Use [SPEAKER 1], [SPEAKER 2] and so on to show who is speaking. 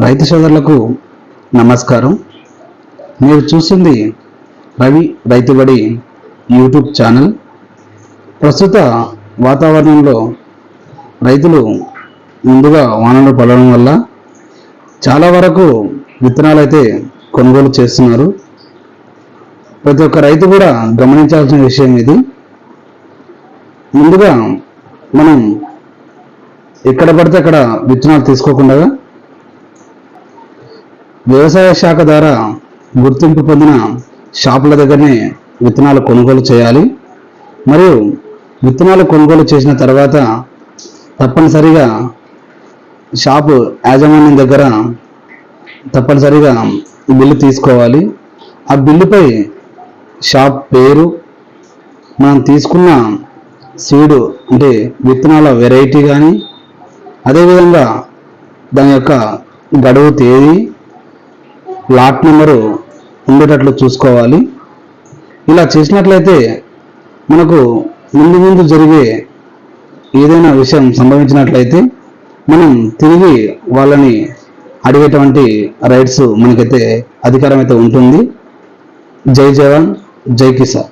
[SPEAKER 1] రైతు సోదరులకు నమస్కారం. మీరు చూస్తుంది రవి రైతుబడి యూట్యూబ్ ఛానల్. ప్రస్తుత వాతావరణంలో రైతులు ముందుగా వానలు పడడం వల్ల చాలా వరకు విత్తనాలు అయితే కొనుగోలు చేస్తున్నారు. ప్రతి ఒక్క రైతు కూడా గమనించాల్సిన విషయం ఇది. ముందుగా మనం ఎక్కడ పడితే అక్కడ విత్తనాలు తీసుకోకుండా వ్యవసాయ శాఖ ద్వారా గుర్తింపు పొందిన షాపుల దగ్గరనే విత్తనాలు కొనుగోలు చేయాలి. మరియు విత్తనాలు కొనుగోలు చేసిన తర్వాత తప్పనిసరిగా షాపు యాజమాన్యం దగ్గర తప్పనిసరిగా బిల్లు తీసుకోవాలి. ఆ బిల్లుపై షాప్ పేరు, మనం తీసుకున్న సీడు అంటే విత్తనాల వెరైటీ కానీ, అదేవిధంగా దాని యొక్క గడువు తేదీ, లాట్ నెంబరు ఉండేటట్లు చూసుకోవాలి. ఇలా చేసినట్లయితే మనకు ముందు జరిగే ఏదైనా విషయం సంభవించినట్లయితే మనం తిరిగి వాళ్ళని అడిగేటువంటి రైట్స్ మనకైతే అధికారం అయితే ఉంటుంది. జై జవాన్, జై కిసాన్.